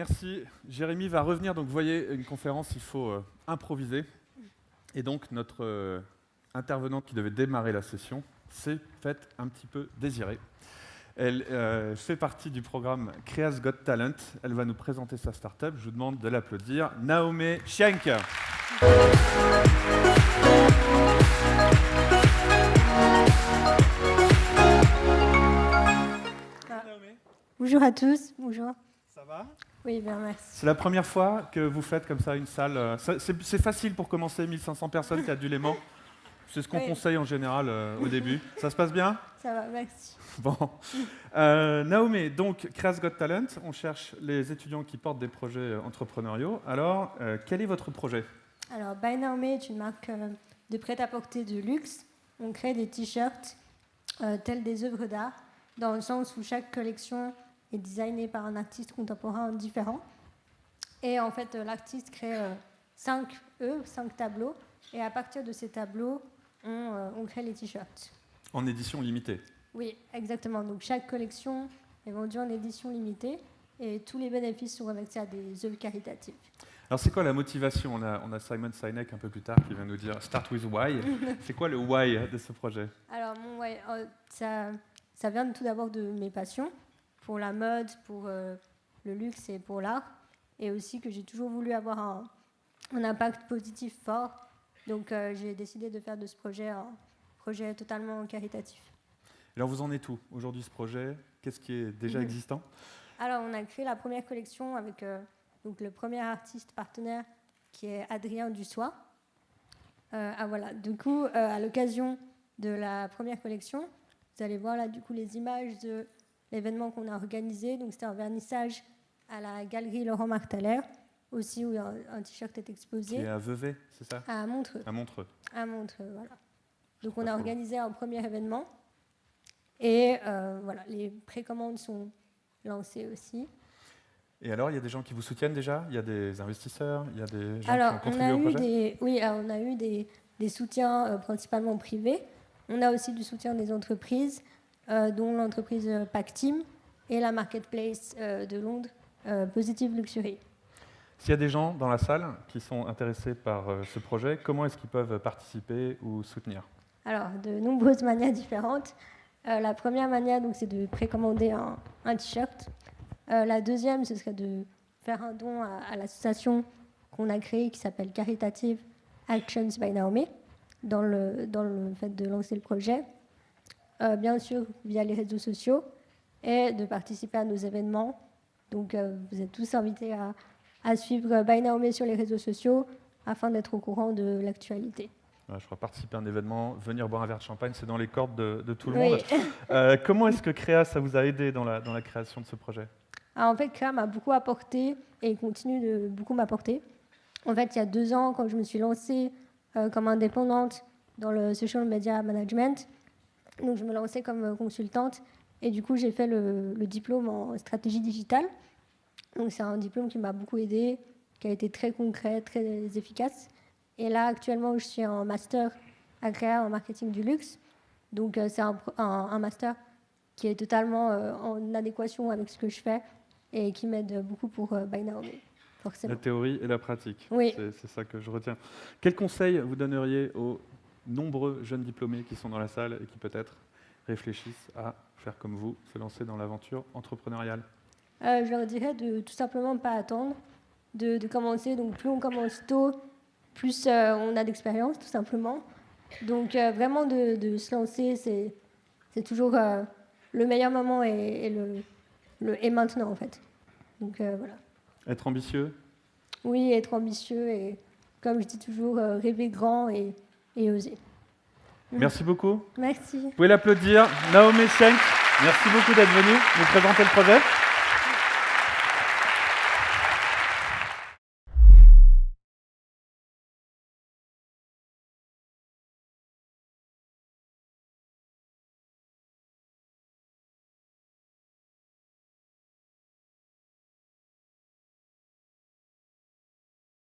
merci. Jérémy va revenir. Donc, vous voyez, une conférence, il faut improviser. Et donc, notre intervenante qui devait démarrer la session s'est faite un petit peu désirer. Elle fait partie du programme Crea's Got Talent. Elle va nous présenter sa start-up. Je vous demande de l'applaudir. Naomi Schenk. Bonjour à tous, bonjour. Ça va ? Oui, bien, merci. C'est la première fois que vous faites comme ça une salle. C'est facile pour commencer, 1500 personnes qui a du Léman. C'est ce qu'on conseille en général au début. Ça se passe bien ? Ça va, merci. Bon. Naomi, donc, Crea's Got Talent, on cherche les étudiants qui portent des projets entrepreneuriaux. Alors, quel est votre projet ? Alors, By Naomi est une marque de prêt-à-porter de luxe. On crée des t-shirts tels des œuvres d'art, dans le sens où chaque collection est designée par un artiste contemporain différent. Et en fait, l'artiste crée 5 tableaux. Et à partir de ces tableaux, on crée les t-shirts. En édition limitée ? Oui, exactement. Donc chaque collection est vendue en édition limitée et tous les bénéfices sont reversés à des œuvres caritatives. Alors c'est quoi la motivation ? On a Simon Sinek un peu plus tard qui vient nous dire « Start with why ». C'est quoi le why de ce projet ? Alors mon why, ça vient tout d'abord de mes passions, pour la mode, pour le luxe et pour l'art. Et aussi que j'ai toujours voulu avoir un impact positif fort. Donc j'ai décidé de faire de ce projet un projet totalement caritatif. Alors vous en êtes où aujourd'hui ce projet ? Qu'est-ce qui est déjà existant ? Alors on a créé la première collection avec donc le premier artiste partenaire qui est Adrien Dussois. Voilà. Du coup, à l'occasion de la première collection, vous allez voir là du coup les images de l'événement qu'on a organisé. Donc c'était un vernissage à la galerie Laurent Martalher, aussi où un t-shirt est exposé. C'est à Vevey, c'est ça ? À Montreux. À Montreux. À Montreux, voilà. Donc on a organisé un premier événement. Et voilà, les précommandes sont lancées aussi. Et alors, il y a des gens qui vous soutiennent déjà ? Il y a des investisseurs ? Il y a des gens qui ont contribué au projet ? On a eu des soutiens principalement privés. On a aussi du soutien des entreprises, dont l'entreprise Pactim et la marketplace de Londres, Positive Luxury. S'il y a des gens dans la salle qui sont intéressés par ce projet, comment est-ce qu'ils peuvent participer ou soutenir ? Alors, de nombreuses manières différentes. La première manière, donc, c'est de précommander un t-shirt. La deuxième, ce serait de faire un don à l'association qu'on a créée qui s'appelle Caritative Actions by Naomi, dans le fait de lancer le projet. Bien sûr, via les réseaux sociaux et de participer à nos événements. Donc, vous êtes tous invités à suivre By Naomi sur les réseaux sociaux afin d'être au courant de l'actualité. Je crois participer à un événement, venir boire un verre de champagne, c'est dans les cordes de tout le monde. Comment est-ce que Créa, ça vous a aidé dans la création de ce projet ? Alors, en fait, Créa m'a beaucoup apporté et continue de beaucoup m'apporter. En fait, il y a 2 ans, quand je me suis lancée comme indépendante dans le social media management, donc je me lançais comme consultante et du coup, j'ai fait le diplôme en stratégie digitale. Donc, c'est un diplôme qui m'a beaucoup aidée, qui a été très concret, très efficace. Et là, actuellement, je suis en master à Créa en marketing du luxe. Donc, c'est un master qui est totalement en adéquation avec ce que je fais et qui m'aide beaucoup pour By Naomi, forcément. La théorie et la pratique, oui. C'est ça que je retiens. Quel conseil vous donneriez aux nombreux jeunes diplômés qui sont dans la salle et qui peut-être réfléchissent à faire comme vous, se lancer dans l'aventure entrepreneuriale ? Je leur dirais de tout simplement pas attendre, de commencer. Donc, plus on commence tôt, plus on a d'expérience, tout simplement. Donc, vraiment, de se lancer, c'est toujours le meilleur moment et maintenant, en fait. Donc, voilà. Être ambitieux ? Oui, être ambitieux et, comme je dis toujours, rêver grand et oser. Merci beaucoup. Merci. Vous pouvez l'applaudir. Naomi Schenk, merci beaucoup d'être venue nous présenter le projet.